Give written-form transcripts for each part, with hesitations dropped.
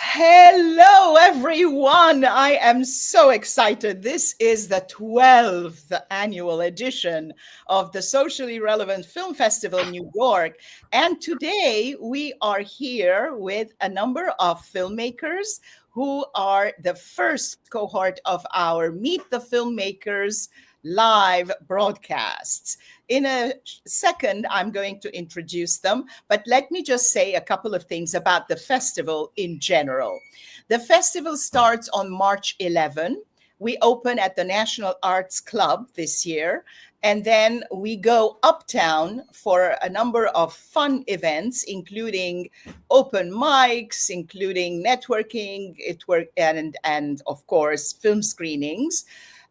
Hello, everyone. I am so excited. This is the 12th annual edition of the Socially Relevant Film Festival in New York. And today we are here with a number of filmmakers who are the first cohort of our Meet the Filmmakers live broadcasts. In a second, I'm going to introduce them, but let me just say a couple of things about the festival in general. The festival starts on March 11. We open at the National Arts Club this year, and then we go uptown for a number of fun events, including open mics, including networking, and of course, film screenings.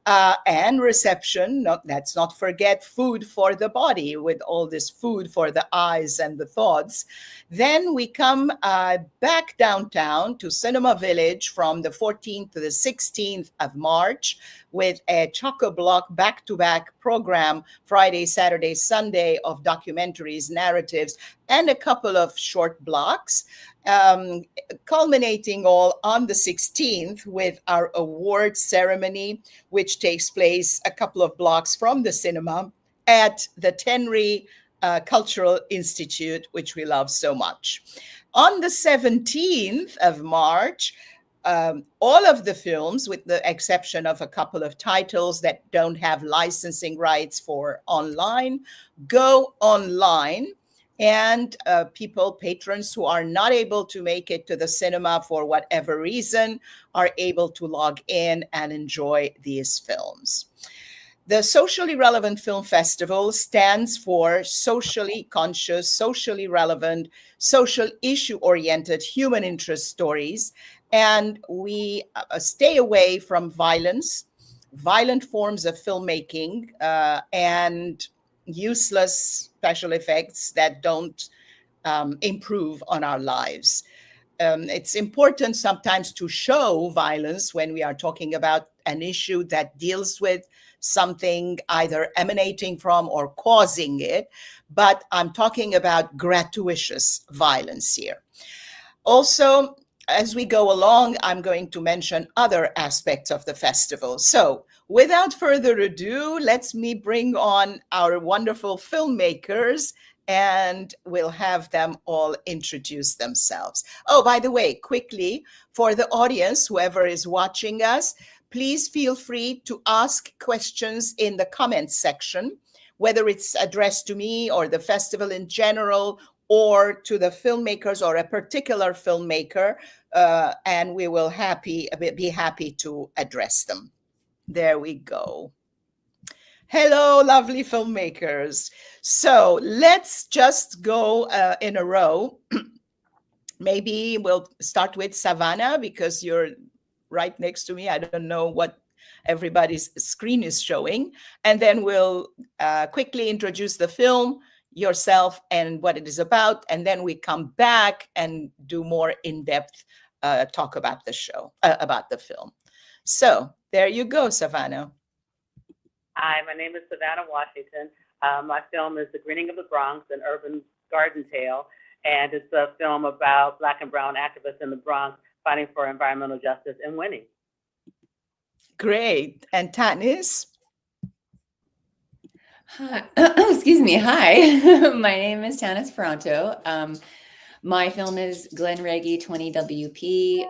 And reception, let's not forget food for the body with all this food for the eyes and the thoughts. Then we come back downtown to Cinema Village from the 14th to the 16th of March with a chock-a-block back-to-back program, Friday, Saturday, Sunday, of documentaries, narratives, and a couple of short blocks. Culminating all on the 16th with our award ceremony, which takes place a couple of blocks from the cinema at the Tenry Cultural Institute, which we love so much. On the 17th of March, all of the films, with the exception of a couple of titles that don't have licensing rights for online, go online. And patrons who are not able to make it to the cinema for whatever reason are able to log in and enjoy these films. The Socially Relevant Film Festival stands for socially conscious, socially relevant, social issue-oriented human interest stories. And we stay away from violence, violent forms of filmmaking, and useless special effects that don't improve on our lives. It's important sometimes to show violence when we are talking about an issue that deals with something either emanating from or causing it, but I'm talking about gratuitous violence here. Also, as we go along, I'm going to mention other aspects of the festival. So without further ado, let me bring on our wonderful filmmakers and we'll have them all introduce themselves. Oh, by the way, quickly, for the audience, whoever is watching us, please feel free to ask questions in the comments section, whether it's addressed to me or the festival in general, or to the filmmakers or a particular filmmaker, and we will be happy to address them. There we go. Hello, lovely filmmakers. So let's just go in a row. Maybe we'll start with Savannah because you're right next to me. I don't know what everybody's screen is showing. And then we'll quickly introduce the film, yourself, and what it is about. And then we come back and do more in-depth talk about the show, about the film. So there you go, Savannah. Hi, my name is Savannah Washington. My film is The Greening of the Bronx, an urban garden tale, and it's a film about Black and brown activists in the Bronx fighting for environmental justice and winning. Great. And Tanis? Hi. Excuse me. Hi, my name is Tanis Parenteau. My film is Glen Reige 20WP.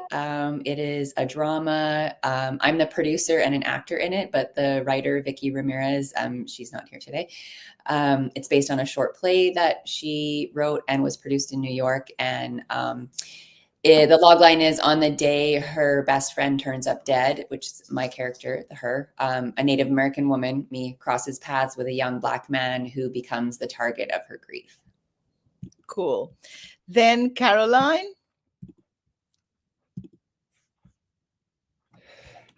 It is a drama. I'm the producer and an actor in it, but the writer, Vickie Ramirez, she's not here today. It's based on a short play that she wrote and was produced in New York. And the logline is, on the day her best friend turns up dead, which is my character, her, a Native American woman, me, crosses paths with a young Black man who becomes the target of her grief. Cool. Then Caroline.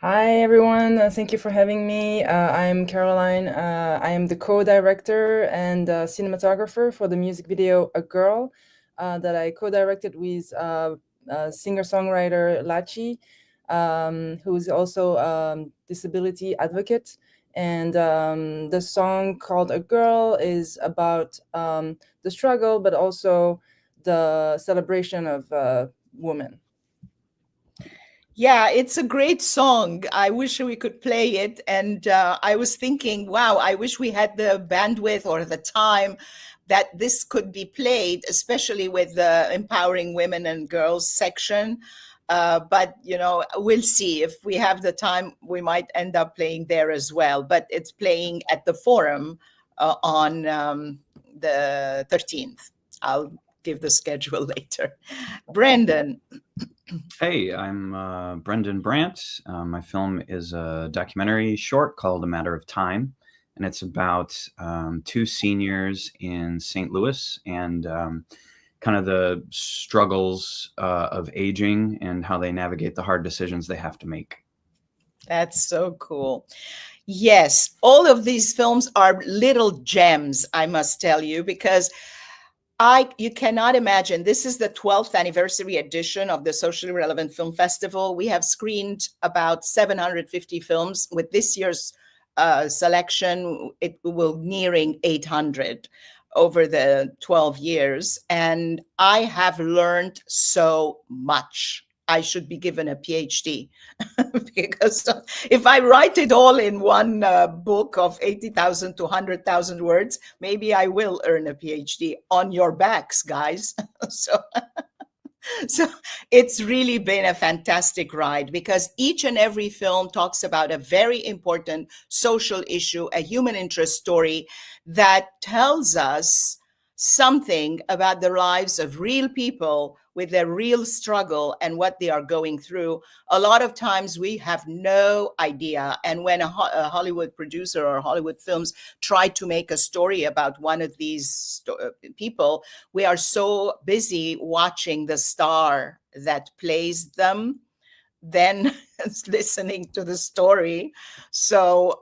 Hi, everyone. Thank you for having me. I'm Caroline. I am the co-director and cinematographer for the music video A Girl that I co-directed with singer-songwriter Lachi, who's also a disability advocate. And the song called A Girl is about the struggle, but also the celebration of women. Yeah, it's a great song. I wish we could play it. And I was thinking, wow, I wish we had the bandwidth or the time that this could be played, especially with the empowering women and girls section. But, you know, we'll see. If we have the time, we might end up playing there as well. But it's playing at the Forum on the 13th. I'll give the schedule later. Brendan. Hey, I'm Brendan Brandt. My film is a documentary short called A Matter of Time, and it's about two seniors in St. Louis and kind of the struggles of aging and how they navigate the hard decisions they have to make. That's so cool. Yes, all of these films are little gems, I must tell you, because you cannot imagine. This is the 12th anniversary edition of the Socially Relevant Film Festival. We have screened about 750 films. With this year's selection, it will nearing 800 over the 12 years. And I have learned so much. I should be given a PhD because if I write it all in one book of 80,000 to 100,000 words, maybe I will earn a PhD on your backs, guys. So it's really been a fantastic ride because each and every film talks about a very important social issue, a human interest story that tells us something about the lives of real people with their real struggle and what they are going through. A lot of times we have no idea. And when a Hollywood producer or Hollywood films try to make a story about one of these people, we are so busy watching the star that plays them than listening to the story. So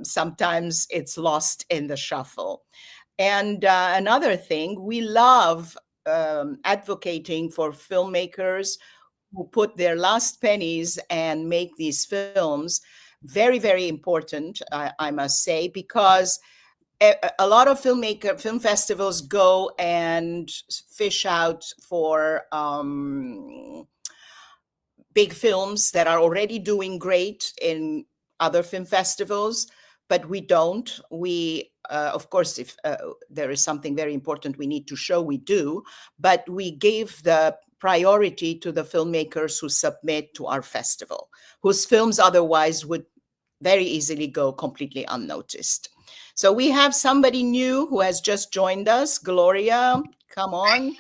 sometimes it's lost in the shuffle. And another thing, we love advocating for filmmakers who put their last pennies and make these films. Very, very important, I must say, because a lot of film festivals go and fish out for big films that are already doing great in other film festivals, but we don't. We, of course, if there is something very important we need to show, we do, but we give the priority to the filmmakers who submit to our festival, whose films otherwise would very easily go completely unnoticed. So we have somebody new who has just joined us. Gloria, come on.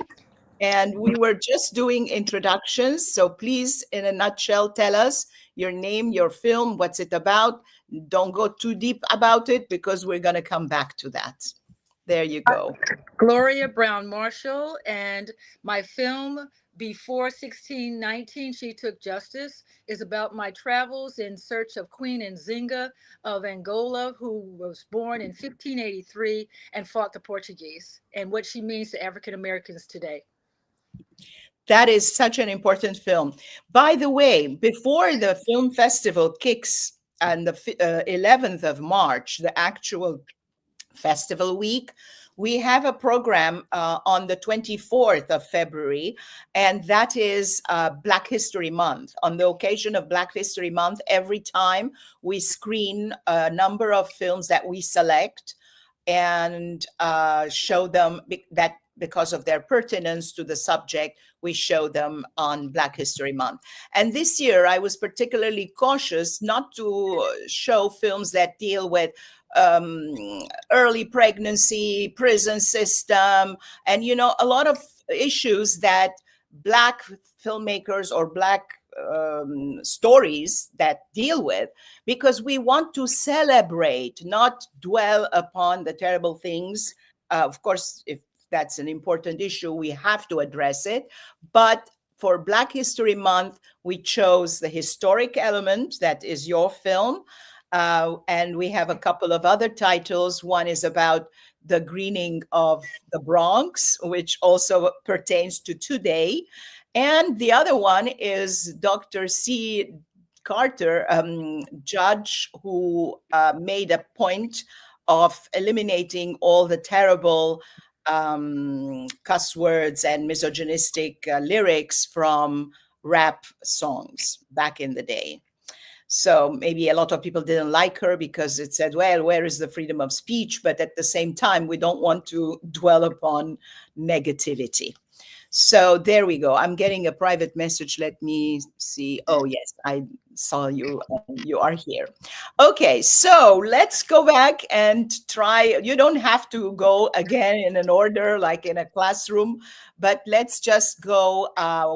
And we were just doing introductions. So please, in a nutshell, tell us your name, your film, what's it about. Don't go too deep about it because we're going to come back to that. There you go. Gloria Browne Marshall, and my film Before 1619 She Took Justice is about my travels in search of Queen Nzinga of Angola, who was born in 1583 and fought the Portuguese, and what she means to African Americans today. That is such an important film. By the way, before the film festival kicks on the 11th of March, the actual festival week, we have a program on the 24th of February, and that is Black History Month. On the occasion of Black History Month, every time we screen a number of films that we select and show them that because of their pertinence to the subject, we show them on Black History Month. And this year, I was particularly cautious not to show films that deal with early pregnancy, prison system, and, you know, a lot of issues that Black filmmakers or Black stories that deal with, because we want to celebrate, not dwell upon the terrible things. Of course, if that's an important issue, we have to address it. But for Black History Month, we chose the historic element that is your film. And we have a couple of other titles. One is about the greening of the Bronx, which also pertains to today. And the other one is Dr. C. Carter, judge who made a point of eliminating all the terrible cuss words and misogynistic lyrics from rap songs back in the day. So maybe a lot of people didn't like her because it said, well, where is the freedom of speech? But at the same time, we don't want to dwell upon negativity. So there we go. I'm getting a private message. Let me see. Oh, yes, I saw you. You are here. Okay, so let's go back and try. You don't have to go again in an order like in a classroom, but let's just go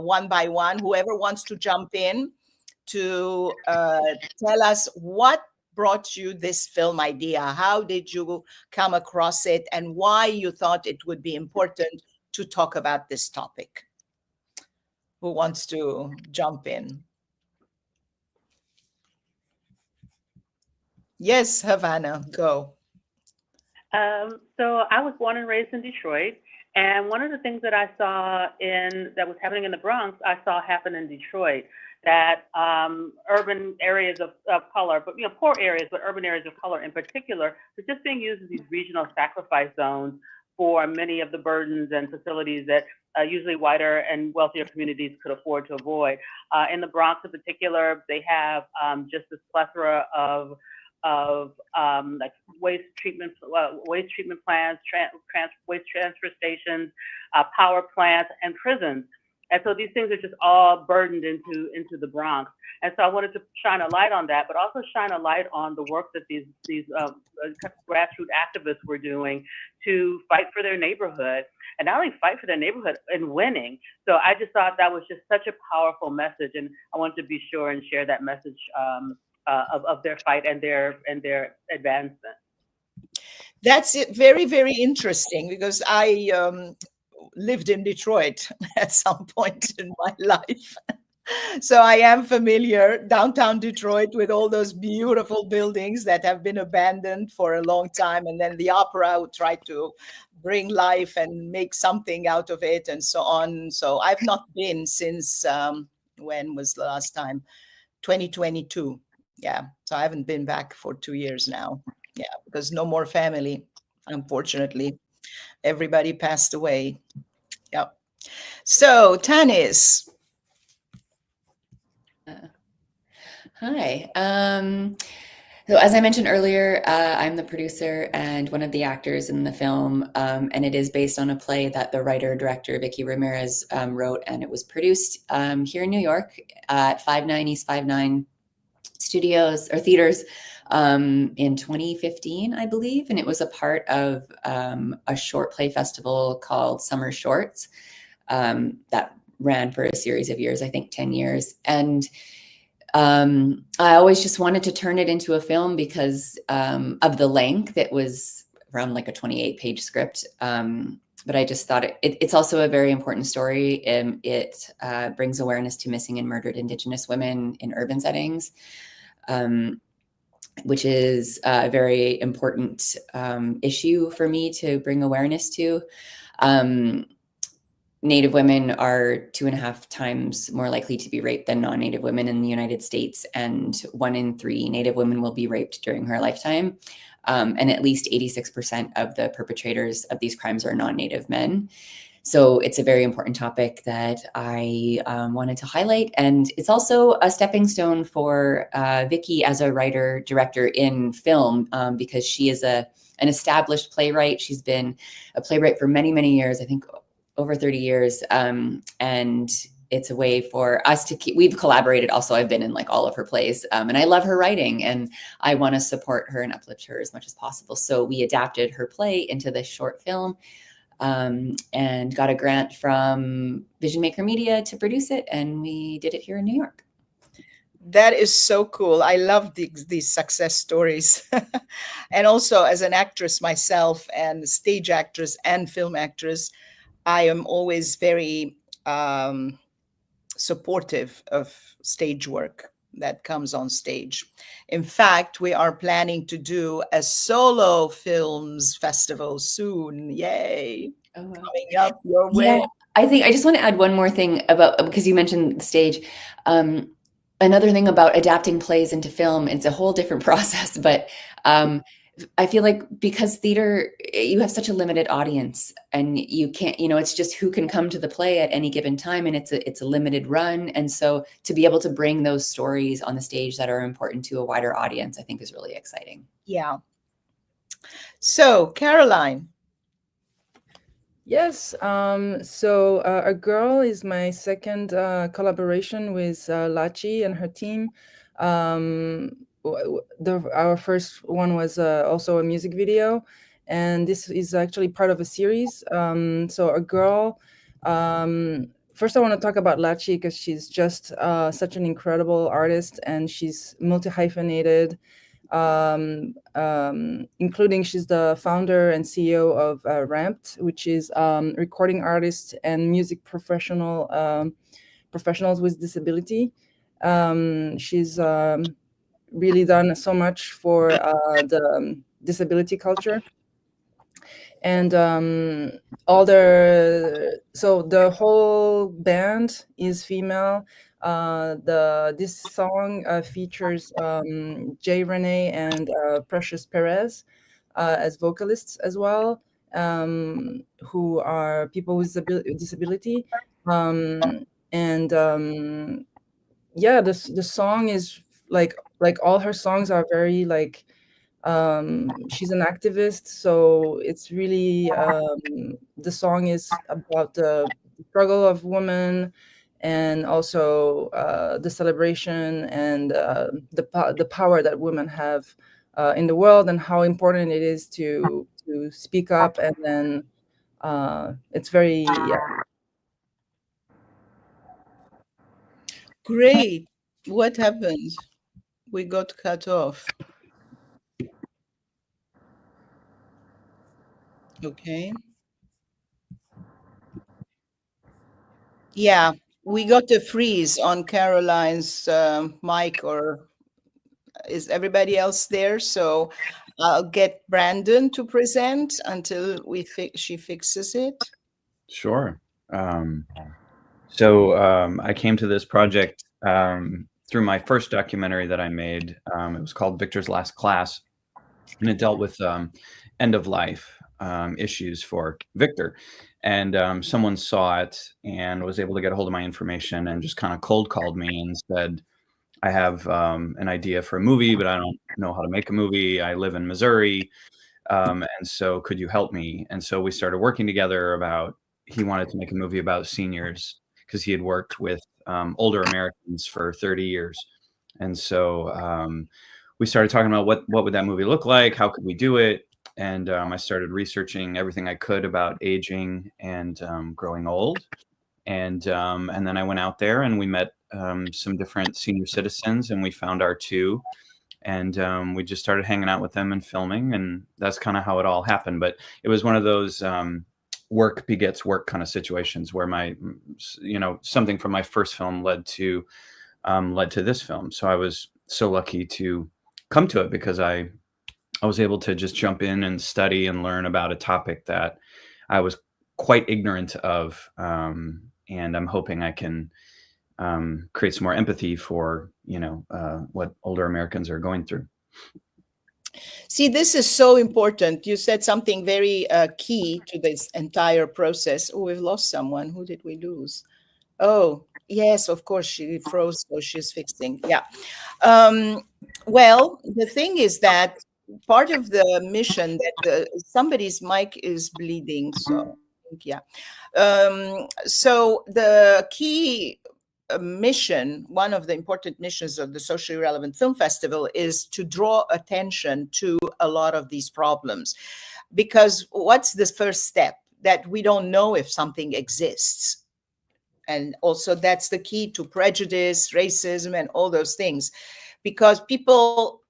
one by one. Whoever wants to jump in to tell us what brought you this film idea. How did you come across it and why you thought it would be important to talk about this topic? Who wants to jump in? Yes, Havana, go. So I was born and raised in Detroit, and one of the things that I saw that was happening in the Bronx, I saw happen in Detroit. That urban areas of color, but poor areas, but urban areas of color in particular, are just being used as these regional sacrifice zones for many of the burdens and facilities that usually whiter and wealthier communities could afford to avoid. In the Bronx in particular, they have just this plethora of like waste treatment plants, waste transfer stations, power plants, and prisons. And so these things are just all burdened into the Bronx. And so I wanted to shine a light on that, but also shine a light on the work that these grassroots activists were doing to fight for their neighborhood, and not only fight for their neighborhood and winning. So I just thought that was just such a powerful message, and I wanted to be sure and share that message of their fight and their advancement. That's it. Very, very interesting, because I lived in Detroit at some point in my life. So I am familiar, downtown Detroit, with all those beautiful buildings that have been abandoned for a long time. And then the opera would try to bring life and make something out of it and so on. So I've not been since, when was the last time? 2022. Yeah. So I haven't been back for 2 years now. Yeah, because no more family, unfortunately. Everybody passed away. Yeah. So Tanis. Hi. So as I mentioned earlier, I'm the producer and one of the actors in the film, and it is based on a play that the writer-director Vickie Ramirez wrote, and it was produced here in New York at 59 East 59 Studios or Theaters in 2015, I believe, and it was a part of a short play festival called Summer Shorts that ran for a series of years, I think 10 years. And I always just wanted to turn it into a film because of the length. It was around like a 28-page script. But I just thought it's also a very important story. It brings awareness to missing and murdered Indigenous women in urban settings, which is a very important issue for me to bring awareness to. Native women are 2.5 times more likely to be raped than non-Native women in the United States, and 1 in 3 Native women will be raped during her lifetime. And at least 86% of the perpetrators of these crimes are non-Native men. So it's a very important topic that I wanted to highlight. And it's also a stepping stone for Vickie as a writer-director in film, because she is an established playwright. She's been a playwright for many, many years, I think over 30 years. And it's a way for us to keep, we've collaborated also. I've been in like all of her plays, and I love her writing, and I want to support her and uplift her as much as possible. So we adapted her play into this short film, and got a grant from Vision Maker Media to produce it. And we did it here in New York. That is so cool. I love these success stories. And also as an actress myself, and stage actress and film actress, I am always very supportive of stage work that comes on stage. In fact, we are planning to do a solo films festival soon. Yay. Oh, wow. Coming up your way. Yeah, I think I just want to add one more thing about, because you mentioned the stage. Another thing about adapting plays into film, it's a whole different process, but I feel like because theater, you have such a limited audience, and you can't, it's just who can come to the play at any given time, and it's a limited run. And so to be able to bring those stories on the stage that are important to a wider audience, I think is really exciting. Yeah. So, Caroline. Yes. So A Girl is my second collaboration with Lachi and her team. Our first one was also a music video, and this is actually part of a series. So A Girl. First, I want to talk about Lachi because she's just such an incredible artist, and she's multi-hyphenated. Including she's the founder and CEO of Ramped, which is recording artists and music professionals with disability. She's really done so much for the disability culture. And the whole band is female. This song features Jay Renee and Precious Perez as vocalists as well, who are people with disability. Yeah, the song is like all her songs are very like she's an activist, so it's really the song is about the struggle of women, and also the celebration and the power that women have in the world, and how important it is to speak up. And then it's very Great. What happened? We got cut off. Okay. Yeah, we got a freeze on Caroline's mic, or is everybody else there? So I'll get Brandon to present until she fixes it. Sure. I came to this project through my first documentary that I made. It was called Victor's Last Class, and it dealt with end of life issues for Victor. And someone saw it and was able to get a hold of my information and just kind of cold called me and said, I have an idea for a movie, but I don't know how to make a movie. I live in Missouri. And so could you help me? And so we started working together he wanted to make a movie about seniors because he had worked with older Americans for 30 years. And so we started talking about what would that movie look like? How could we do it? And I started researching everything I could about aging and growing old. And then I went out there and we met some different senior citizens, and we found our two. And we just started hanging out with them and filming, and that's kind of how it all happened. But it was one of those work begets work kind of situations where something from my first film led to this film. So I was so lucky to come to it because I was able to just jump in and study and learn about a topic that I was quite ignorant of. And I'm hoping I can create some more empathy for, what older Americans are going through. See, this is so important. You said something very key to this entire process. Oh, we've lost someone. Who did we lose? Oh, yes, of course, she froze, so she's fixing. Yeah. Well, the thing is that part of the mission that somebody's mic is bleeding. So, yeah. So the key mission, one of the important missions of the Socially Relevant Film Festival, is to draw attention to a lot of these problems. Because what's the first step? That we don't know if something exists. And also that's the key to prejudice, racism, and all those things. Because people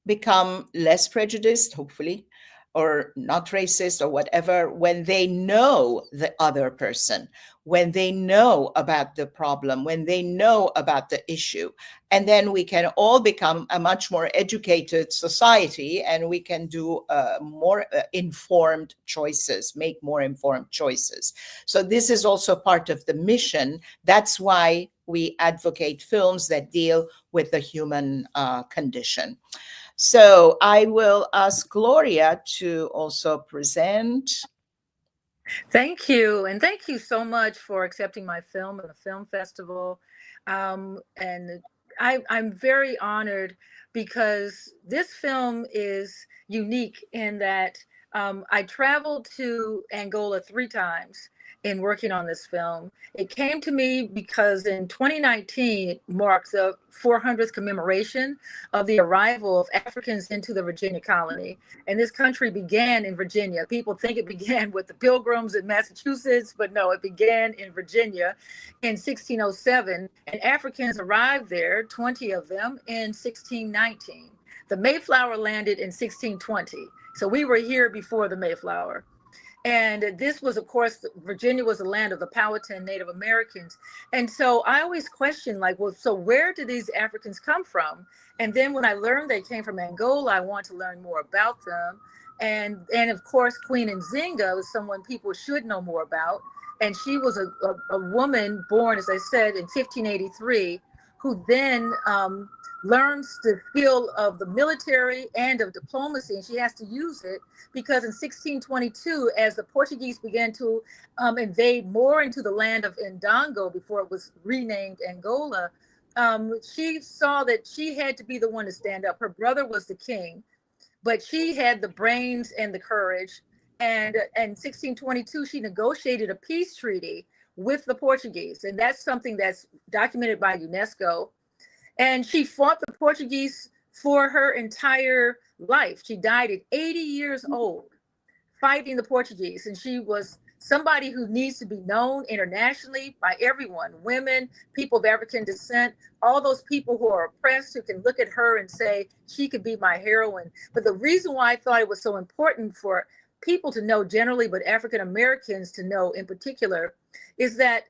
become less prejudiced, hopefully, or not racist or whatever, when they know the other person, when they know about the problem, when they know about the issue. And then we can all become a much more educated society, and we can do more informed choices, make more informed choices. So this is also part of the mission. That's why we advocate films that deal with the human condition. So I will ask Gloria to also present. Thank you. And thank you so much for accepting my film at the film festival. And I'm very honored because this film is unique in that I traveled to Angola 3 times in working on this film. It came to me because in 2019 it marks the 400th commemoration of the arrival of Africans into the Virginia colony. And this country began in Virginia. People think it began with the Pilgrims in Massachusetts, but no, it began in Virginia in 1607. And Africans arrived there, 20 of them, in 1619. The Mayflower landed in 1620. So we were here before the Mayflower. And this was, of course, Virginia was the land of the Powhatan Native Americans. And so I always question, like, well, so where did these Africans come from? And then when I learned they came from Angola, I want to learn more about them. And of course, Queen Nzinga was someone people should know more about. And she was a woman born, as I said, in 1583, who then learns the skill of the military and of diplomacy, and she has to use it because in 1622, as the Portuguese began to invade more into the land of Ndongo before it was renamed Angola, she saw that she had to be the one to stand up. Her brother was the king, but she had the brains and the courage. And in 1622, she negotiated a peace treaty with the Portuguese, and that's something that's documented by UNESCO. And she fought the Portuguese for her entire life. She died at 80 years old fighting the Portuguese. And she was somebody who needs to be known internationally by everyone, women, people of African descent, all those people who are oppressed, who can look at her and say, she could be my heroine. But the reason why I thought it was so important for people to know generally, but African Americans to know in particular, is that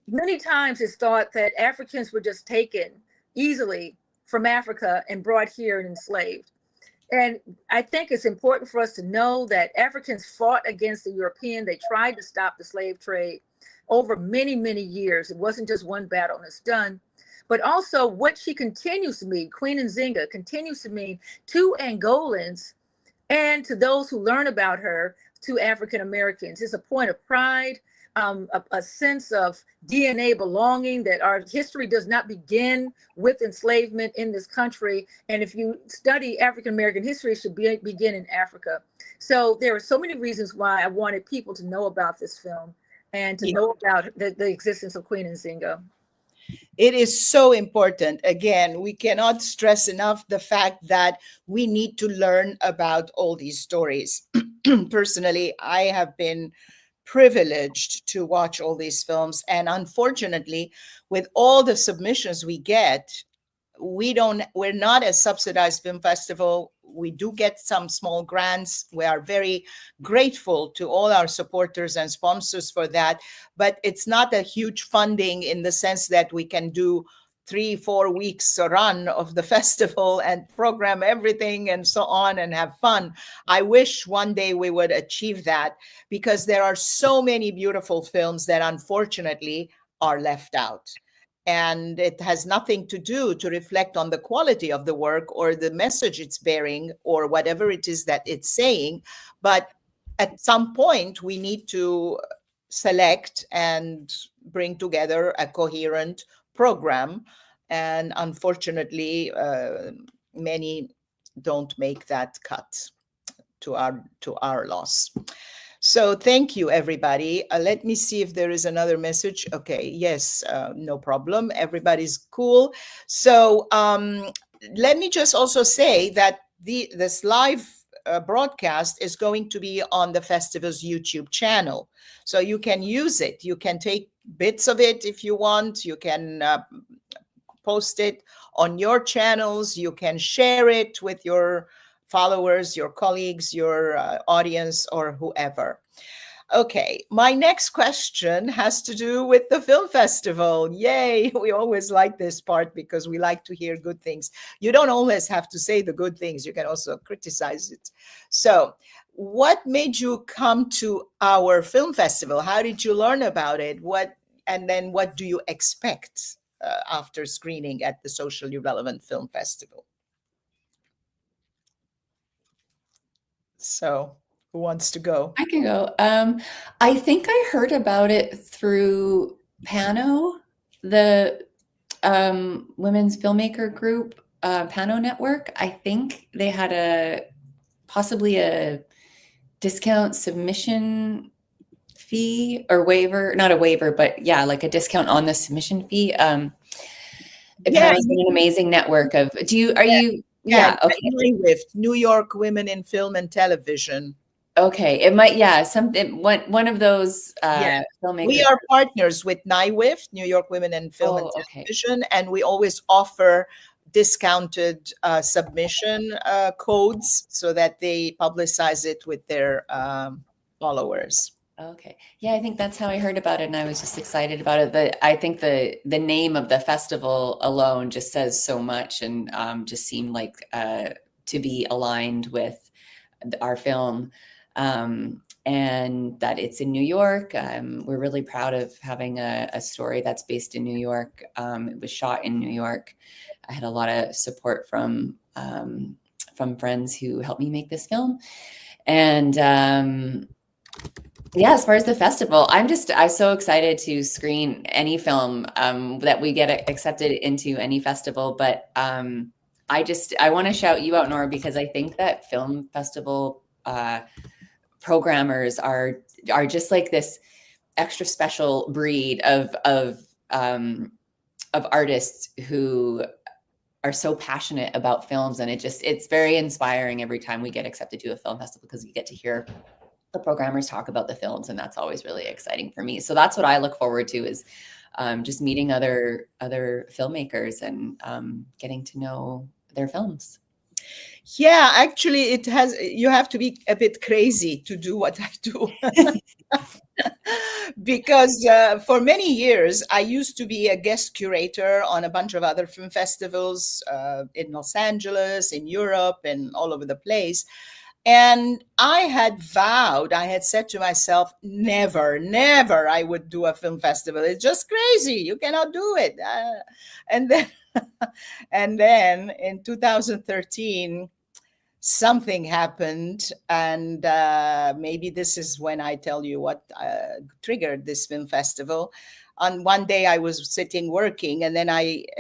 many times it's thought that Africans were just taken easily from Africa and brought here and enslaved. And I think it's important for us to know that Africans fought against the European. They tried to stop the slave trade over many, many years. It wasn't just one battle and it's done. But also what she continues to mean, Queen Nzinga continues to mean to Angolans and to those who learn about her, to African Americans. It's a point of pride. A sense of DNA belonging, that our history does not begin with enslavement in this country. And if you study African-American history, it should begin in Africa. So there are so many reasons why I wanted people to know about this film and to know about the existence of Queen Nzinga. It is so important. Again, we cannot stress enough the fact that we need to learn about all these stories. Personally, I have been privileged to watch all these films, and unfortunately, with all the submissions we get, we're not a subsidized film festival. We do get some small grants. We are very grateful to all our supporters and sponsors for that, but it's not a huge funding in the sense that we can do 3-4 weeks run of the festival and program everything and so on and have fun. I wish one day we would achieve that, because there are so many beautiful films that unfortunately are left out. And it has nothing to do to reflect on the quality of the work or the message it's bearing or whatever it is that it's saying. But at some point, we need to select and bring together a coherent program. And unfortunately, many don't make that cut, to our loss. So thank you, everybody. Let me see if there is another message. Okay, yes, no problem. Everybody's cool. So let me just also say that this live broadcast is going to be on the festival's YouTube channel. So you can use it. You can take bits of it if you want. You can post it on your channels. You can share it with your followers, your colleagues, your audience, or whoever. Okay, my next question has to do with the film festival. Yay, we always like this part because we like to hear good things. You don't always have to say the good things, you can also criticize it. So, what made you come to our film festival? How did you learn about it? And then what do you expect after screening at the Socially Relevant Film Festival? So who wants to go? I can go. I think I heard about it through Pano, the women's filmmaker group, Pano Network. I think they had possibly a discount submission fee or waiver, not a waiver, but yeah, like a discount on the submission fee. Pano's an amazing network of, yeah, okay. With New York Women in Film and Television. Okay, it might, yeah, something, one of those filmmakers. We are partners with NYWIF, New York Women in Film and Television, and we always offer discounted submission codes so that they publicize it with their followers. Okay, yeah, I think that's how I heard about it, and I was just excited about it. But I think the name of the festival alone just says so much, and just seemed like to be aligned with our film. And that it's in New York. We're really proud of having a story that's based in New York. It was shot in New York. I had a lot of support from friends who helped me make this film. And yeah, as far as the festival, I'm so excited to screen any film that we get accepted into any festival. But I want to shout you out, Nora, because I think that film festival programmers are just like this extra special breed of artists who are so passionate about films, and it's very inspiring every time we get accepted to a film festival, because you get to hear the programmers talk about the films, and that's always really exciting for me. So that's what I look forward to, is just meeting other filmmakers and getting to know their films. Yeah, actually, you have to be a bit crazy to do what I do. Because for many years, I used to be a guest curator on a bunch of other film festivals in Los Angeles, in Europe, and all over the place. And I had said to myself, never I would do a film festival. It's just crazy. You cannot do it. And then in 2013, something happened, and maybe this is when I tell you what triggered this film festival. On one day I was sitting working, and then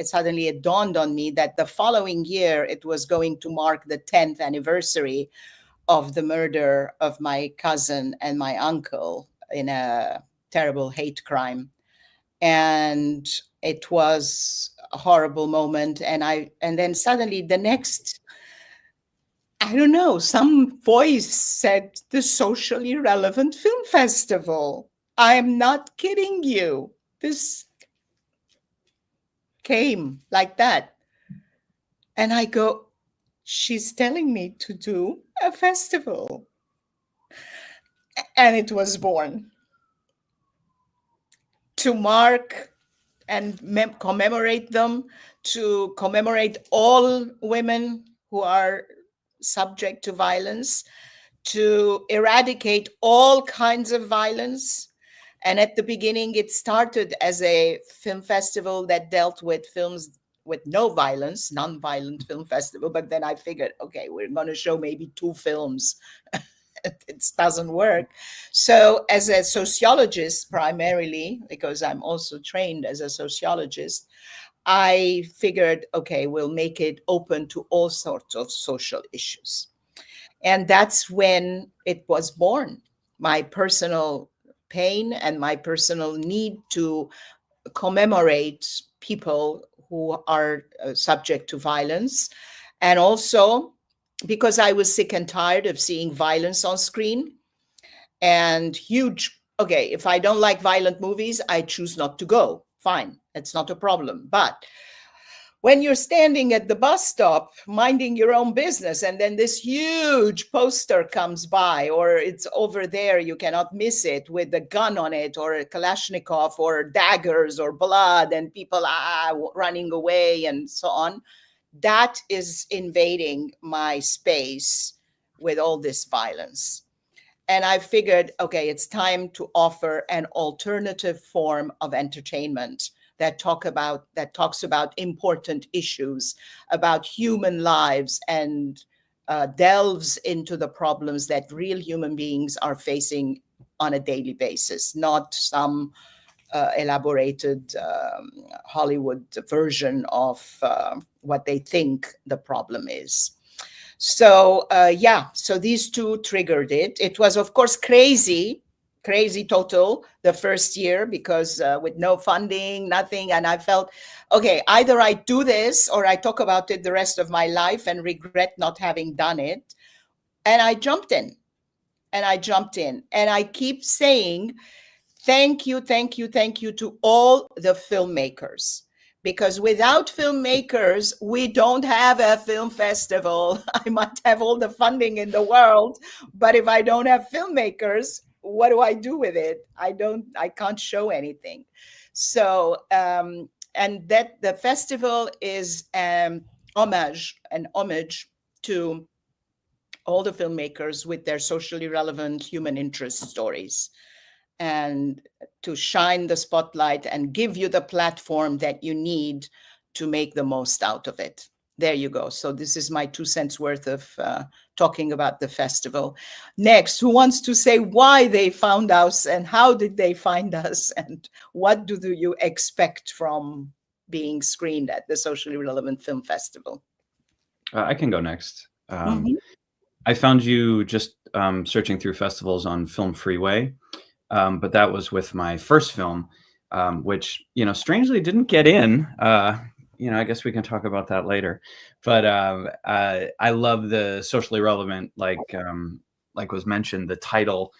suddenly it dawned on me that the following year it was going to mark the 10th anniversary of the murder of my cousin and my uncle in a terrible hate crime. And it was a horrible moment. And then suddenly the next, I don't know, some voice said, the socially relevant film festival. I'm not kidding you. This came like that. And I go, she's telling me to do a festival. And it was born to mark and commemorate them, to commemorate all women who are subject to violence, to eradicate all kinds of violence. And at the beginning, it started as a film festival that dealt with films with no violence, non-violent film festival. But then I figured, okay, we're going to show maybe 2 films. It doesn't work. So as a sociologist, primarily, because I'm also trained as a sociologist, I figured, okay, we'll make it open to all sorts of social issues. And that's when it was born. My personal pain and my personal need to commemorate people who are subject to violence. And also because I was sick and tired of seeing violence on screen, and okay, if I don't like violent movies, I choose not to go. Fine, it's not a problem. But when you're standing at the bus stop, minding your own business, and then this huge poster comes by, or it's over there, you cannot miss it, with a gun on it, or a Kalashnikov, or daggers, or blood, and people running away, and so on, that is invading my space with all this violence. And I figured, okay, it's time to offer an alternative form of entertainment that talks about important issues, about human lives, and delves into the problems that real human beings are facing on a daily basis, not some elaborated Hollywood version of what they think the problem is. So yeah, so these two triggered it. It was, of course, crazy total the first year, because with no funding, nothing. And I felt, okay, either I do this or I talk about it the rest of my life and regret not having done it. And I jumped in. And I keep saying, thank you to all the filmmakers. Because without filmmakers, we don't have a film festival. I might have all the funding in the world, but if I don't have filmmakers, what do I do with it? I can't show anything. So, and that the festival is homage to all the filmmakers with their socially relevant human interest stories, and to shine the spotlight and give you the platform that you need to make the most out of it. There you go. So this is my 2 cents worth of talking about the festival. Next, who wants to say why they found us and how did they find us and what do you expect from being screened at the Socially Relevant Film Festival? I can go next. I found you just searching through festivals on Film Freeway. But that was with my first film, which, strangely didn't get in. I guess we can talk about that later. But I love the socially relevant, like was mentioned, the title,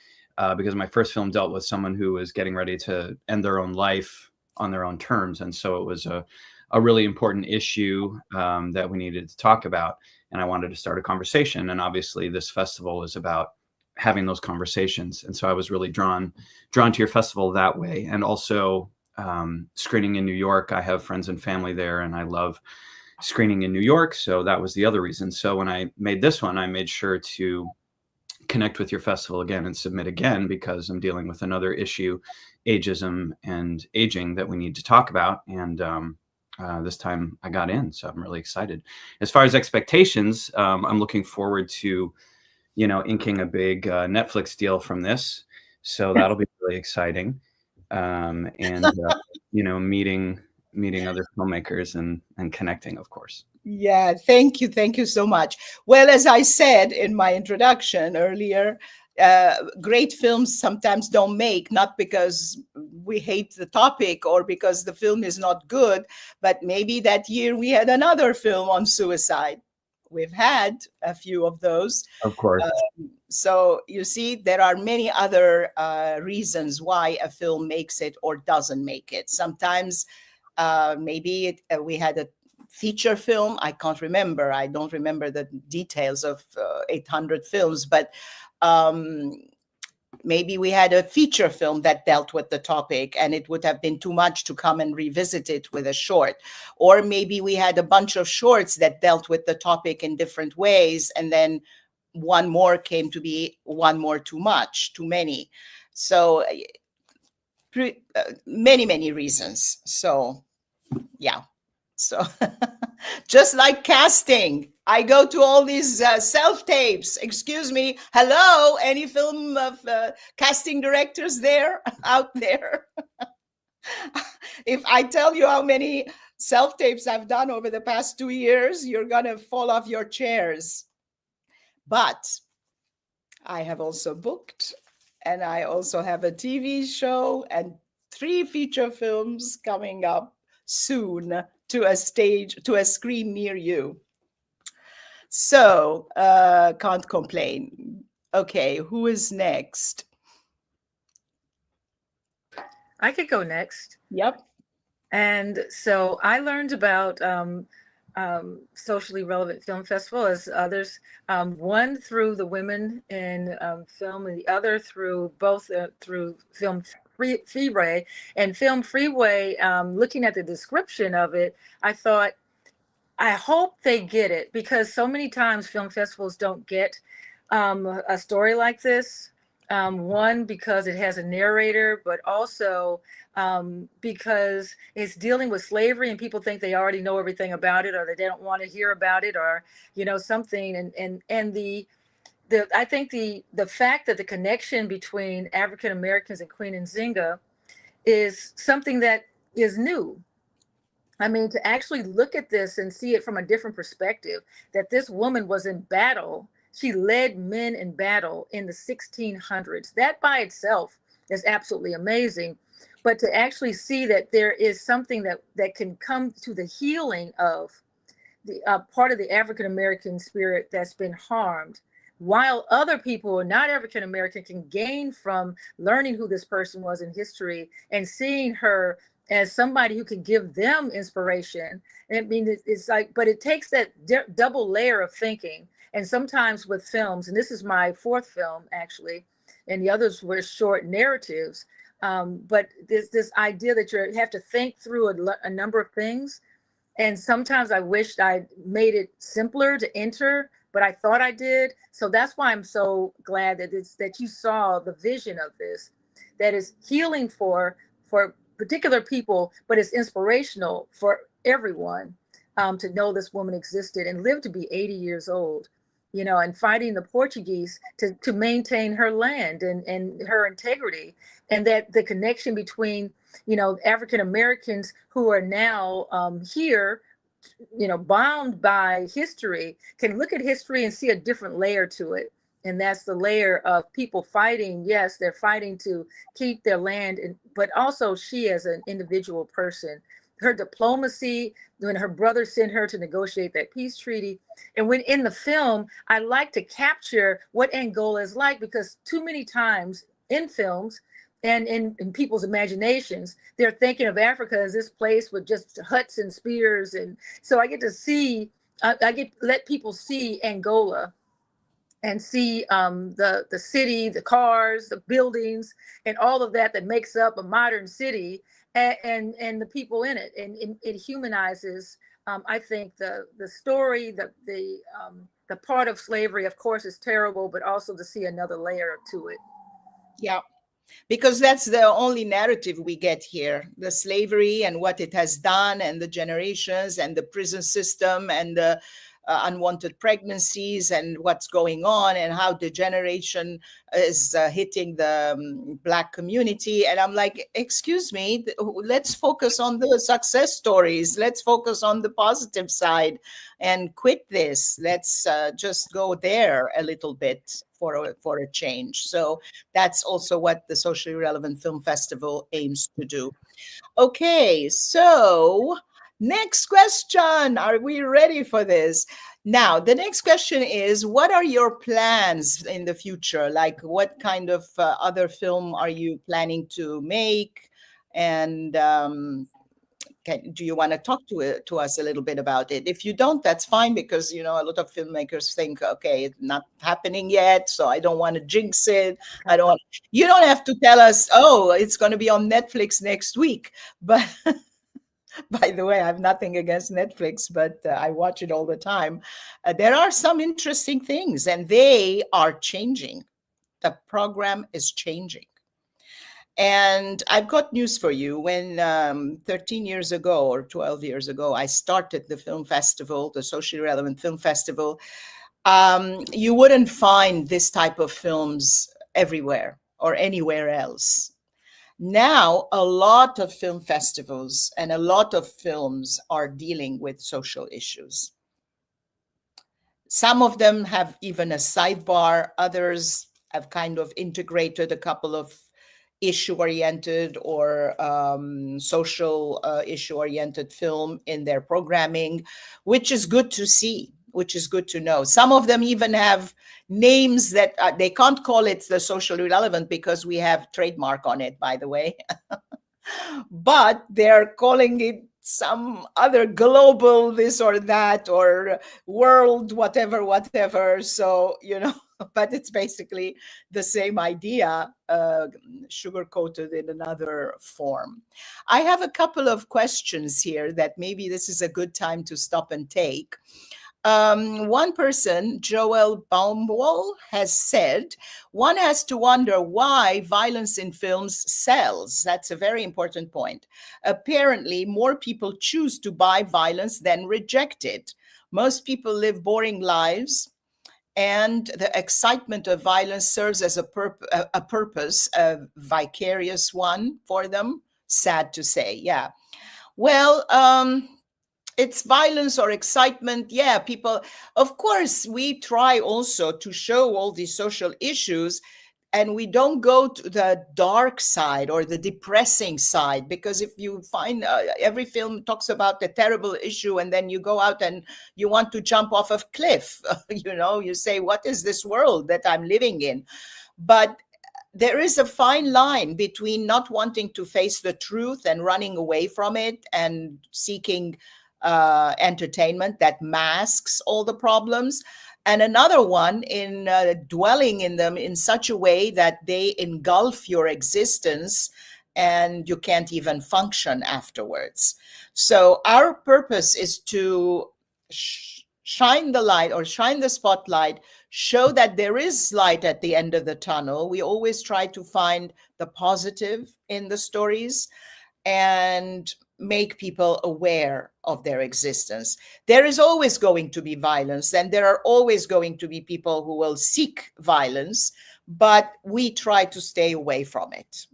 because my first film dealt with someone who was getting ready to end their own life on their own terms. And so it was a really important issue that we needed to talk about. And I wanted to start a conversation. And obviously this festival is about having those conversations. And so I was really drawn to your festival that way. And also screening in New York. I have friends and family there and I love screening in New York. So that was the other reason. So when I made this one, I made sure to connect with your festival again and submit again, because I'm dealing with another issue, ageism and aging, that we need to talk about. And this time I got in, so I'm really excited. As far as expectations, I'm looking forward to inking a big Netflix deal from this. So that'll be really exciting. And, meeting other filmmakers and connecting, of course. Yeah, thank you. Thank you so much. Well, as I said in my introduction earlier, great films sometimes don't make, not because we hate the topic or because the film is not good, but maybe that year we had another film on suicide. We've had a few of those. Of course. So you see, there are many other reasons why a film makes it or doesn't make it. Sometimes maybe we had a feature film. I can't remember. I don't remember the details of 800 films, but maybe we had a feature film that dealt with the topic and it would have been too much to come and revisit it with a short. Or maybe we had a bunch of shorts that dealt with the topic in different ways, and then one more came to be one more too much, too many. So many reasons. So yeah. So just like casting, I go to all these self-tapes. Excuse me. Hello, any film of casting directors out there? If I tell you how many self-tapes I've done over the past 2 years, you're going to fall off your chairs. But I have also booked, and I also have a TV show and 3 feature films coming up soon to a screen near you. So can't complain. Okay, who is next? I could go next. Yep. And so I learned about socially relevant film festival as others, one through the Women in Film and the other through Film Freeway. And Film Freeway, looking at the description of it, I thought, I hope they get it, because so many times film festivals don't get a story like this. One, because it has a narrator, but also because it's dealing with slavery and people think they already know everything about it, or that they don't want to hear about it, or, you know, something. And I think the fact that the connection between African Americans and Queen Nzinga is something that is new. I mean, to actually look at this and see it from a different perspective, that this woman was in battle. She led men in battle in the 1600s. That by itself is absolutely amazing. But to actually see that there is something that can come to the healing of the part of the African American spirit that's been harmed, while other people who are not African American can gain from learning who this person was in history and seeing her as somebody who can give them inspiration. And I mean, it's like, but it takes that double layer of thinking. And sometimes with films, and this is my fourth film actually, and the others were short narratives. But this idea that you have to think through a number of things. And sometimes I wished I made it simpler to enter, but I thought I did. So that's why I'm so glad that you saw the vision of this, that is healing for particular people, but it's inspirational for everyone, to know this woman existed and lived to be 80 years old, you know, and fighting the Portuguese to maintain her land and her integrity. And that the connection between, you know, African Americans who are now here, you know, bound by history, can look at history and see a different layer to it. And that's the layer of people fighting. Yes, they're fighting to keep their land, but also she as an individual person, her diplomacy, when her brother sent her to negotiate that peace treaty. And when in the film, I like to capture what Angola is like, because too many times in films and in people's imaginations, they're thinking of Africa as this place with just huts and spears. And so I get to see, let people see Angola and see the city, the cars, the buildings, and all of that makes up a modern city, and the people in it. And it humanizes, I think, the story, the part of slavery, of course, is terrible, but also to see another layer to it. Yeah, because that's the only narrative we get here, the slavery and what it has done, and the generations, and the prison system, and the unwanted pregnancies, and what's going on, and how degeneration is hitting the Black community. And I'm like, excuse me, let's focus on the success stories. Let's focus on the positive side and quit this. Let's just go there a little bit for a change. So that's also what the Socially Relevant Film Festival aims to do. Okay, so next question. Are we ready for this? Now, the next question is, what are your plans in the future? Like, what kind of other film are you planning to make? And do you want to talk to us a little bit about it? If you don't, that's fine, because, you know, a lot of filmmakers think, okay, it's not happening yet, so I don't want to jinx it. You don't have to tell us, oh, it's going to be on Netflix next week. But by the way, I have nothing against Netflix, but I watch it all the time. There are some interesting things, and they are changing. The program is changing. And I've got news for you. When 13 years ago or 12 years ago, I started the film festival, the Socially Relevant Film Festival, you wouldn't find this type of films everywhere or anywhere else. Now, a lot of film festivals and a lot of films are dealing with social issues. Some of them have even a sidebar. Others have kind of integrated a couple of issue-oriented or social issue-oriented film in their programming, which is good to see, which is good to know. Some of them even have names that they can't call it the socially relevant because we have trademark on it, by the way. But they're calling it some other global this or that, or world whatever. So, you know, but it's basically the same idea, sugar-coated in another form. I have a couple of questions here that maybe this is a good time to stop and take. one person, Joel Baumwoll, has said, one has to wonder why violence in films sells. That's a very important point. Apparently, more people choose to buy violence than reject it. Most people live boring lives, and the excitement of violence serves as a purpose, a vicarious one for them. Sad to say, yeah. Well, it's violence or excitement. Yeah, people, of course, we try also to show all these social issues, and we don't go to the dark side or the depressing side, because if you find every film talks about the terrible issue and then you go out and you want to jump off a cliff, you say, what is this world that I'm living in? But there is a fine line between not wanting to face the truth and running away from it and seeking entertainment that masks all the problems, and another one in dwelling in them in such a way that they engulf your existence and you can't even function afterwards. So our purpose is to shine the light, or shine the spotlight, show that there is light at the end of the tunnel. We always try to find the positive in the stories and make people aware of their existence. There is always going to be violence, and there are always going to be people who will seek violence, but we try to stay away from it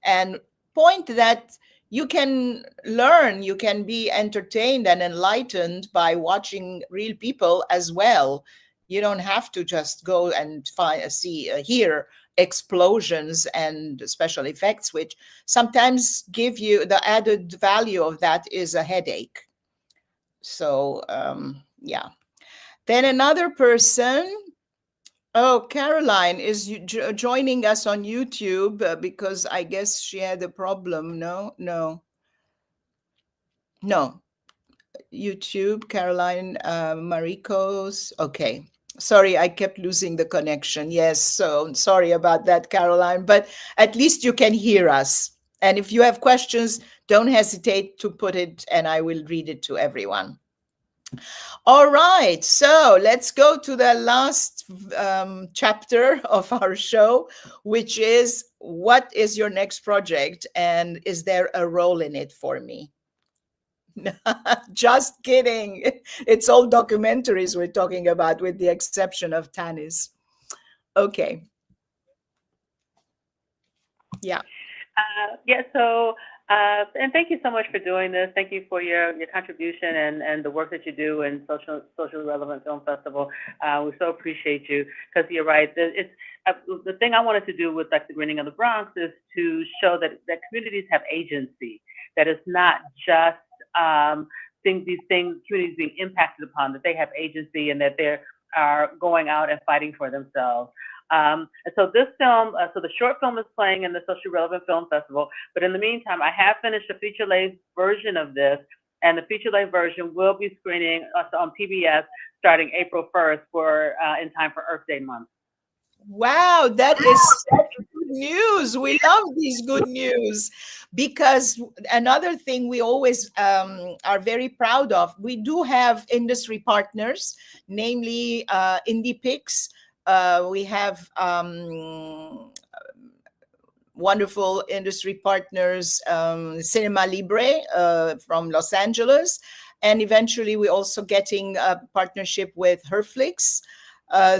and point that you can learn, you can be entertained and enlightened by watching real people as well. You don't have to just go and hear explosions and special effects, which sometimes give you the added value of that is a headache. So yeah. Then another person, Caroline is joining us on YouTube because I guess she had a problem. No. YouTube, Caroline Maricos. Okay. Sorry, I kept losing the connection. Yes, so sorry about that, Caroline, but at least you can hear us. And if you have questions, don't hesitate to put it and I will read it to everyone. All right, so let's go to the last chapter of our show, which is, what is your next project and is there a role in it for me? Just kidding. It's all documentaries we're talking about, with the exception of Tanis. Okay. Yeah. So, and thank you so much for doing this. Thank you for your contribution and the work that you do in Social Relevant Film Festival. We so appreciate you, because you're right. It's the thing I wanted to do with like the Greening of the Bronx is to show that communities have agency, that it's not just these communities being impacted upon, that they have agency and that they are going out and fighting for themselves. And so this film, so the short film is playing in the Social Relevant Film Festival, but in the meantime, I have finished a feature-length version of this, and the feature-length version will be screening on PBS starting April 1st in time for Earth Day month. Wow, that is good news. We love these good news, because another thing we always are very proud of, we do have industry partners, namely IndiePix. We have wonderful industry partners, Cinema Libre from Los Angeles, and eventually we're also getting a partnership with Herflix.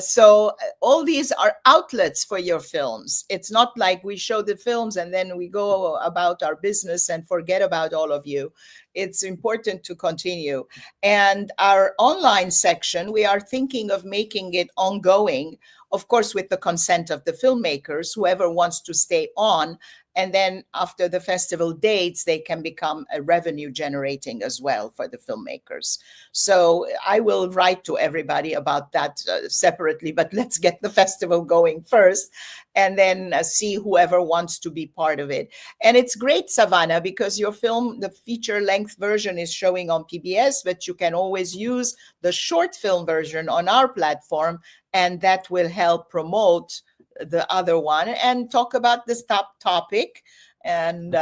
So all these are outlets for your films. It's not like we show the films and then we go about our business and forget about all of you. It's important to continue. And our online section, we are thinking of making it ongoing, of course, with the consent of the filmmakers, whoever wants to stay on. And then after the festival dates, they can become a revenue generating as well for the filmmakers. So I will write to everybody about that separately, but let's get the festival going first and then see whoever wants to be part of it. And it's great, Savannah, because your film, the feature length version is showing on PBS, but you can always use the short film version on our platform, and that will help promote the other one and talk about this top topic and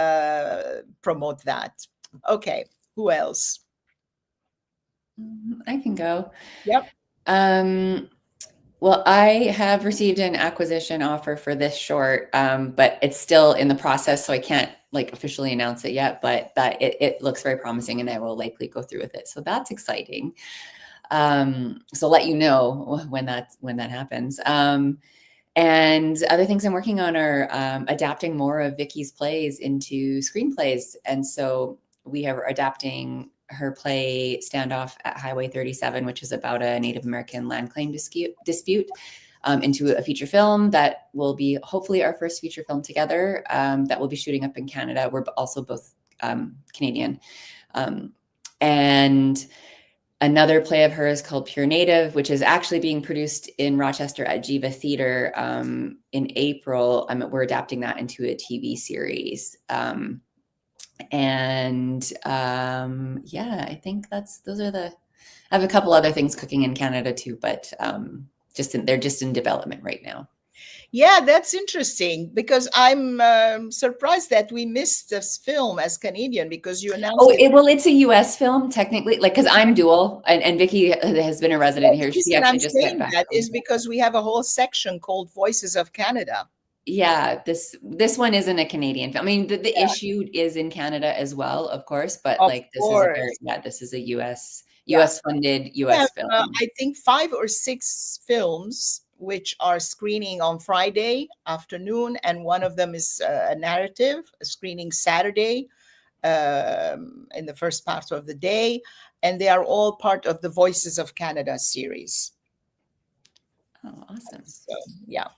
promote that. Okay, who else? I can go. Yep. Well, I have received an acquisition offer for this short, but it's still in the process, so I can't like officially announce it yet, but that it looks very promising and I will likely go through with it. So that's exciting. So let you know when that happens. And other things I'm working on are adapting more of Vickie's plays into screenplays. And so we are adapting her play Standoff at Highway 37, which is about a Native American land claim dispute into a feature film that will be hopefully our first feature film together that will be shooting up in Canada. We're also both Canadian. And another play of hers called Pure Native, which is actually being produced in Rochester at Jiva Theater in April. We're adapting that into a TV series. Yeah, I think those are I have a couple other things cooking in Canada too, but they're just in development right now. Yeah, that's interesting because I'm surprised that we missed this film as Canadian because you announced it. Well, it's a U.S. film technically, like because I'm dual and Vickie has been a resident here. The She reason actually I'm just went saying back. that is because we have a whole section called Voices of Canada. Yeah, this one isn't a Canadian film. I mean, the issue is in Canada as well, of course, but Of like this is a US funded US film. I think 5 or 6 films which are screening on Friday afternoon, and one of them is a narrative, a screening Saturday in the first part of the day, and they are all part of the Voices of Canada series. Oh, awesome. So, yeah.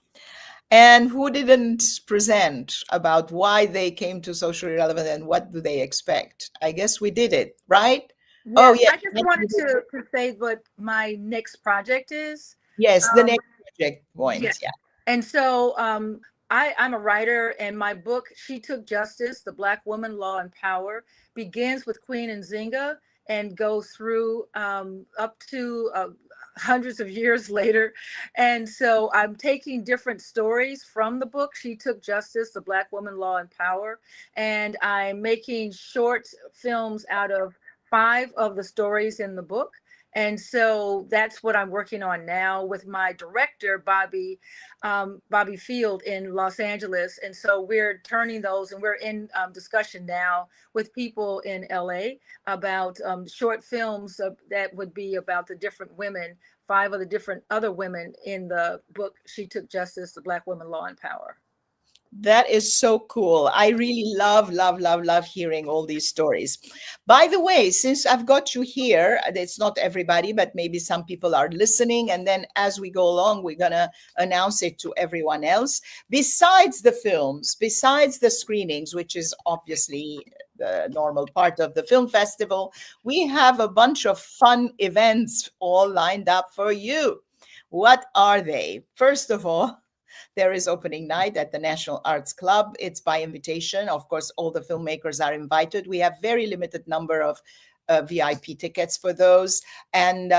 And who didn't present about why they came to Socially Relevant and what do they expect? I guess we did it, right? Yes, oh, yeah. I just wanted to say what my next project is. Yes, the next project point. Yeah. And so I'm a writer, and my book, She Took Justice, The Black Woman, Law, and Power, begins with Queen Nzinga and goes through up to hundreds of years later. And so I'm taking different stories from the book, She Took Justice, The Black Woman, Law, and Power, and I'm making short films out of 5 of the stories in the book. And so that's what I'm working on now with my director, Bobby Field in Los Angeles. And so we're turning those, and we're in discussion now with people in LA about short films that would be about the different women, 5 of the different other women in the book, She Took Justice, The Black Woman, Law, and Power. That is so cool. I really love hearing all these stories. By the way, since I've got you here, it's not everybody, but maybe some people are listening. And then as we go along, we're going to announce it to everyone else. Besides the films, besides the screenings, which is obviously the normal part of the film festival, we have a bunch of fun events all lined up for you. What are they? First of all, there is opening night at the National Arts Club. It's by invitation. Of course, all the filmmakers are invited. We have very limited number of VIP tickets for those. And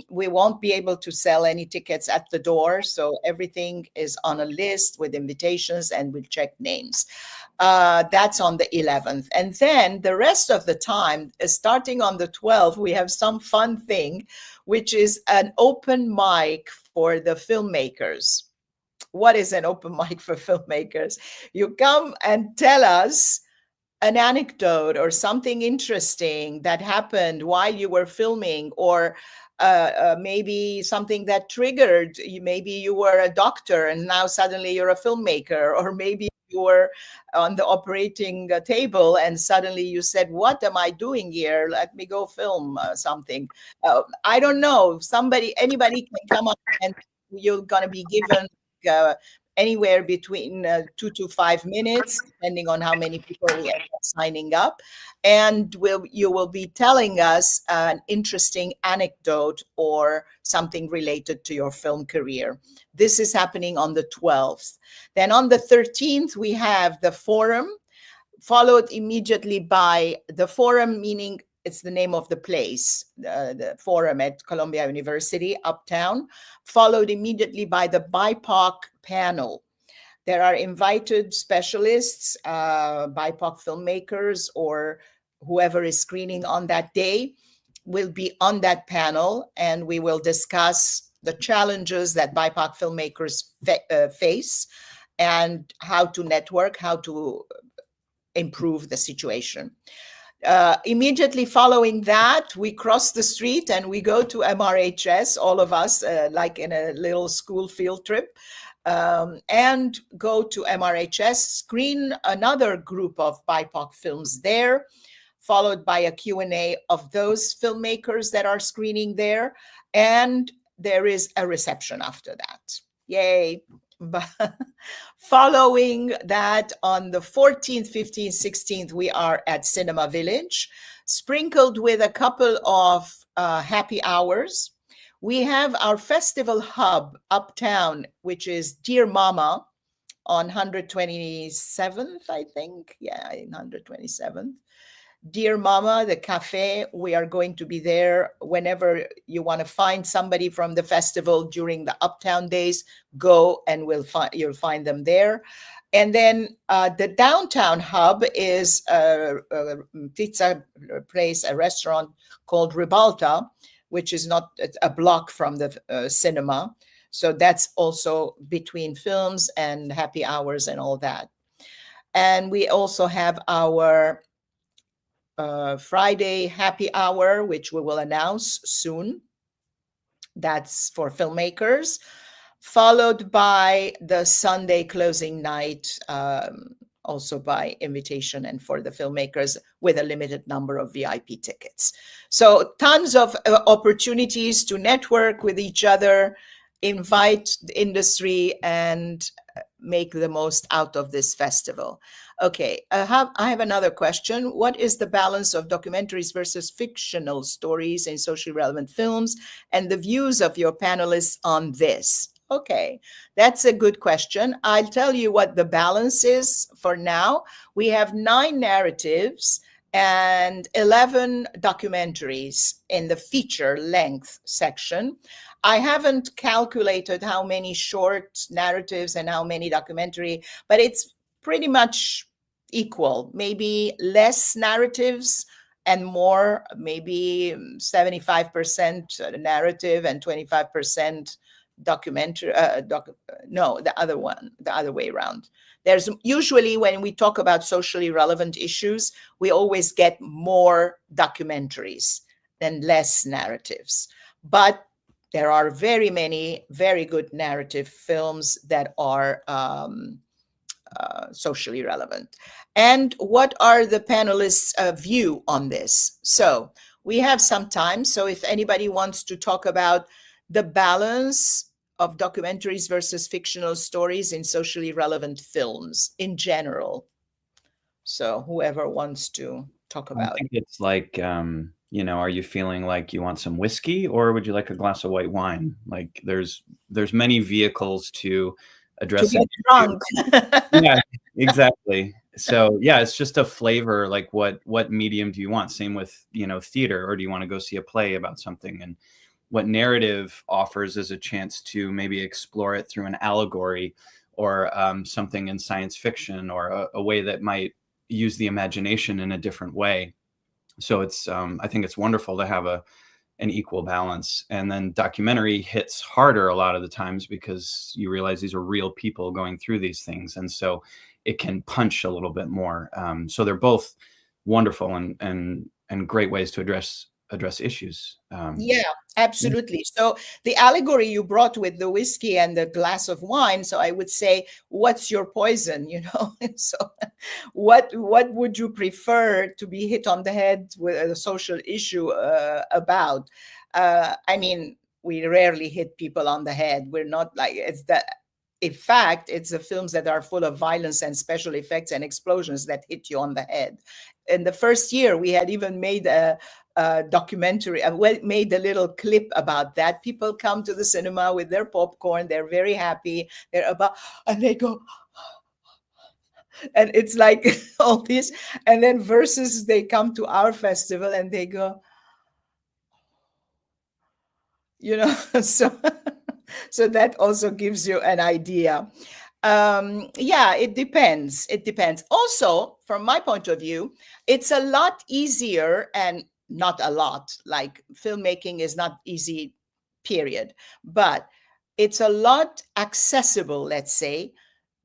we won't be able to sell any tickets at the door. So everything is on a list with invitations, and we'll check names. That's on the 11th. And then the rest of the time, starting on the 12th, we have some fun thing, which is an open mic for the filmmakers. What is an open mic for filmmakers? You come and tell us an anecdote or something interesting that happened while you were filming, or maybe something that triggered you. Maybe you were a doctor and now suddenly you're a filmmaker, or maybe you were on the operating table and suddenly you said, what am I doing here? Let me go film something. I don't know. Anybody can come up, and you're going to be given anywhere between 2 to 5 minutes, depending on how many people we end up signing up. And you will be telling us an interesting anecdote or something related to your film career. This is happening on the 12th. Then on the 13th, we have the forum, followed immediately by the forum, meaning it's the name of the place, the forum at Columbia University, Uptown, followed immediately by the BIPOC panel. There are invited specialists, BIPOC filmmakers, or whoever is screening on that day. will be on that panel, and we will discuss the challenges that BIPOC filmmakers face and how to network, how to improve the situation. Immediately following that, we cross the street and we go to MRHS, all of us, like in a little school field trip, and go to MRHS, screen another group of BIPOC films there, followed by a Q&A of those filmmakers that are screening there. And there is a reception after that. Yay. But following that, on the 14th, 15th, 16th, we are at Cinema Village, sprinkled with a couple of happy hours. We have our festival hub uptown, which is Dear Mama on 127th, I think. Yeah, 127th. Dear Mama, the cafe, we are going to be there whenever you want to find somebody from the festival during the Uptown days, go and you'll find them there. And then the downtown hub is a pizza place, a restaurant called Ribalta, which is not a block from the cinema. So that's also between films and happy hours and all that. And we also have our Friday happy hour, which we will announce soon. That's for filmmakers, followed by the Sunday closing night, also by invitation and for the filmmakers with a limited number of VIP tickets. So tons of opportunities to network with each other, invite the industry, and make the most out of this festival. Okay, I have another question. What is the balance of documentaries versus fictional stories in socially relevant films, and the views of your panelists on this? Okay, that's a good question. I'll tell you what the balance is for now. We have 9 narratives and 11 documentaries in the feature length section. I haven't calculated how many short narratives and how many documentary, but it's pretty much equal. Maybe less narratives and more, maybe 75% narrative and 25% documentary. No, the other way around. There's usually, when we talk about socially relevant issues, we always get more documentaries than less narratives. But there are very many very good narrative films that are socially relevant. And what are the panelists' view on this? So we have some time. So if anybody wants to talk about the balance of documentaries versus fictional stories in socially relevant films in general. So whoever wants to talk about I think it's like, are you feeling like you want some whiskey, or would you like a glass of white wine? Like there's many vehicles to address to get drunk. Yeah, exactly. So yeah, it's just a flavor. Like what medium do you want? Same with, theater, or do you want to go see a play about something? And what narrative offers is a chance to maybe explore it through an allegory or something in science fiction, or a way that might use the imagination in a different way. So it's I think it's wonderful to have an equal balance. And then documentary hits harder a lot of the times because you realize these are real people going through these things, and so it can punch a little bit more. So they're both wonderful and great ways to address issues. Yeah, absolutely. So the allegory you brought with the whiskey and the glass of wine. So I would say, what's your poison? So what would you prefer to be hit on the head with a social issue about? I mean, we rarely hit people on the head. We're not like, it's that. In fact, it's the films that are full of violence and special effects and explosions that hit you on the head. In the first year, we had even made a documentary, made a little clip about that. People come to the cinema with their popcorn. They're very happy. And they go, and it's like all this. And then versus they come to our festival and they go, so that also gives you an idea. Yeah, it depends. Also, from my point of view, it's a lot easier and not a lot. Like, filmmaking is not easy, period. But it's a lot accessible, let's say,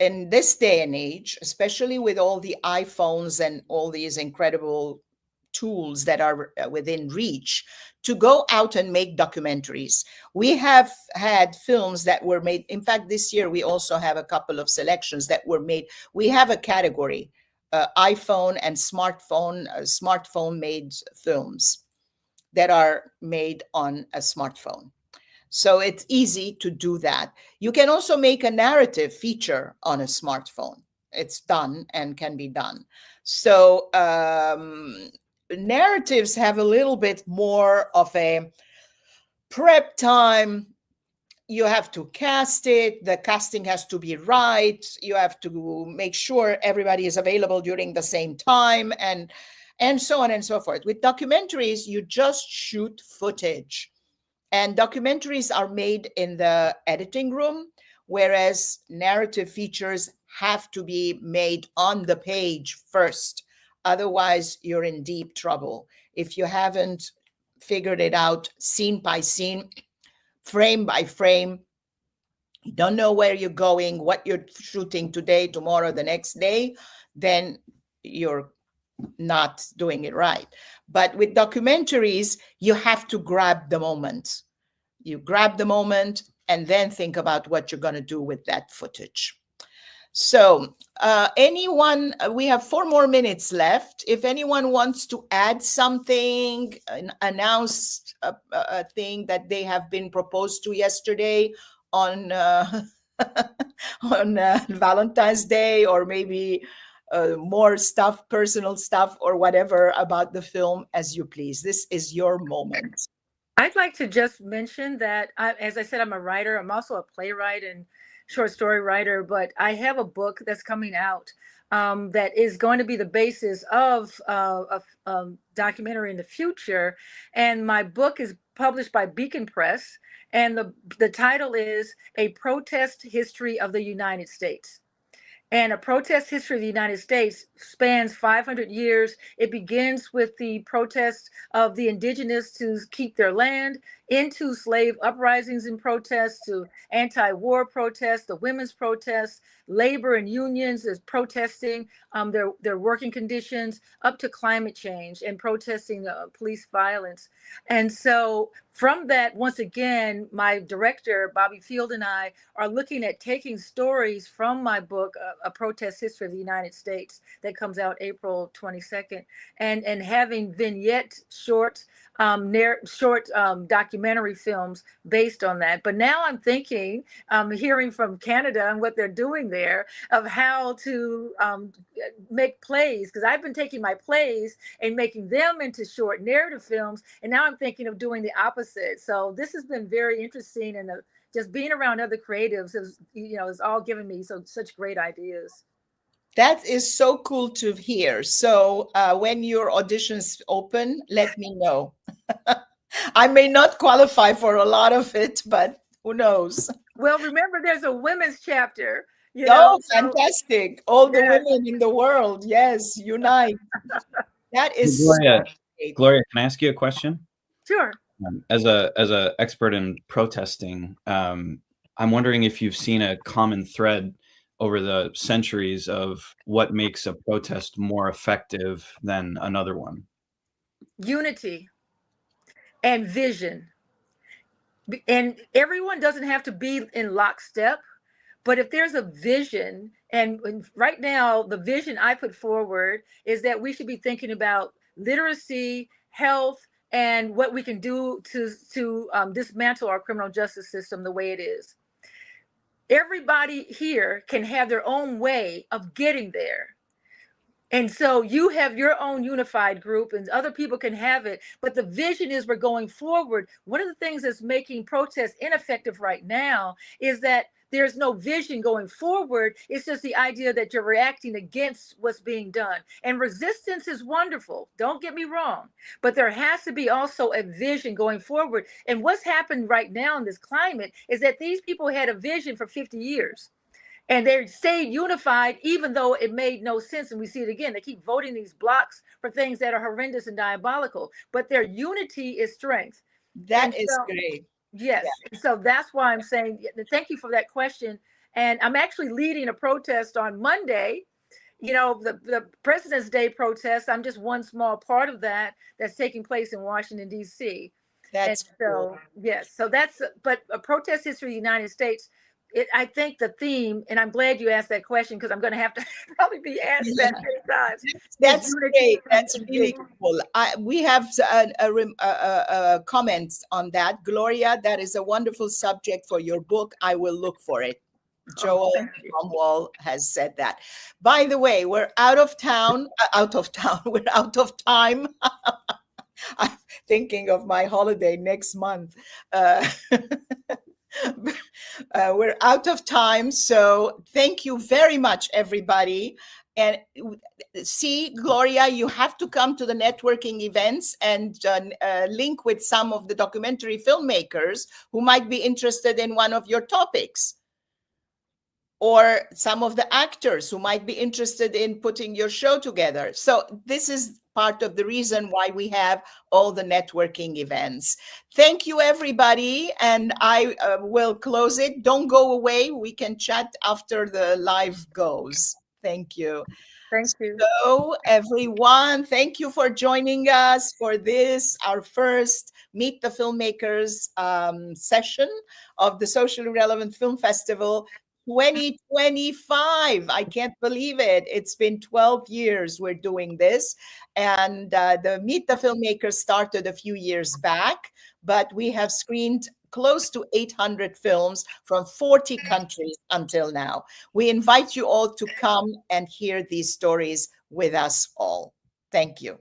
in this day and age, especially with all the iPhones and all these incredible tools that are within reach, to go out and make documentaries. We have had films that were made. In fact, this year we also have a couple of selections that were made. We have a category, iPhone and smartphone made films that are made on a smartphone. So it's easy to do that. You can also make a narrative feature on a smartphone. It's done and can be done. So narratives have a little bit more of a prep time. You have to cast it. The casting has to be right. You have to make sure everybody is available during the same time, and so on and so forth. With documentaries, you just shoot footage. And documentaries are made in the editing room, whereas narrative features have to be made on the page first. Otherwise, you're in deep trouble. If you haven't figured it out scene by scene, frame by frame, you don't know where you're going, what you're shooting today, tomorrow, the next day, then you're not doing it right. But with documentaries, you have to grab the moment. You grab the moment and then think about what you're going to do with that footage. So anyone, we have 4 more minutes left. If anyone wants to add something, announce a thing that they have been proposed to yesterday on on Valentine's Day, or maybe more stuff, personal stuff, or whatever about the film, as you please. This is your moment. I'd like to just mention that, as I said, I'm a writer. I'm also a playwright and short story writer, but I have a book that's coming out that is going to be the basis of a documentary in the future. And my book is published by Beacon Press, and the title is A Protest History of the United States. And a protest history of the United States spans 500 years. It begins with the protest of the indigenous to keep their land, into slave uprisings and protests, to anti-war protests, the women's protests, labor and unions is protesting their working conditions, up to climate change and protesting police violence. And so from that, once again, my director, Bobby Field, and I are looking at taking stories from my book, A Protest History of the United States, that comes out April 22nd, and having vignette short documentary films based on that. But now I'm thinking, hearing from Canada and what they're doing there, of how to make plays, because I've been taking my plays and making them into short narrative films, and now I'm thinking of doing the opposite. So this has been very interesting, and just being around other creatives is all giving me such great ideas. That is so cool to hear. So when your auditions open, let me know. I may not qualify for a lot of it, but who knows? Well, remember, there's a women's chapter. Fantastic. All the women in the world. Yes, unite. That is Gloria, can I ask you a question? Sure. As a expert in protesting, I'm wondering if you've seen a common thread over the centuries of what makes a protest more effective than another one. Unity and vision. And everyone doesn't have to be in lockstep, but if there's a vision, and right now the vision I put forward is that we should be thinking about literacy, health, and what we can do to dismantle our criminal justice system the way it is. Everybody here can have their own way of getting there. And so you have your own unified group, and other people can have it. But the vision is we're going forward. One of the things that's making protests ineffective right now is that there's no vision going forward. It's just the idea that you're reacting against what's being done. And resistance is wonderful. Don't get me wrong. But there has to be also a vision going forward. And what's happened right now in this climate is that these people had a vision for 50 years. And they stayed unified, even though it made no sense. And we see it again. They keep voting these blocks for things that are horrendous and diabolical, but their unity is strength. That is great. Yes. Yeah. So that's why I'm saying, thank you for that question. And I'm actually leading a protest on Monday. You know, the President's Day protest. I'm just one small part of that that's taking place in Washington, D.C. That's so cool. Yes. So that's, but a protest history of the United States. I think the theme, and I'm glad you asked that question because I'm going to have to probably be asked that many times. That's great. That's really cool. We have a comment on that. Gloria, that is a wonderful subject for your book. I will look for it. Joel Cromwell has said that. By the way, we're out of town. We're out of time. I'm thinking of my holiday next month. We're out of time. So thank you very much, everybody. And see, Gloria, you have to come to the networking events and link with some of the documentary filmmakers who might be interested in one of your topics, or some of the actors who might be interested in putting your show together. So this is part of the reason why we have all the networking events. Thank you, everybody. And I will close it. Don't go away. We can chat after the live goes. Thank you. Thank you. So everyone, thank you for joining us for this, our first Meet the Filmmakers session of the Socially Relevant Film Festival 2025. I can't believe it. It's been 12 years we're doing this. And the Meet the Filmmakers started a few years back, but we have screened close to 800 films from 40 countries until now. We invite you all to come and hear these stories with us all. Thank you.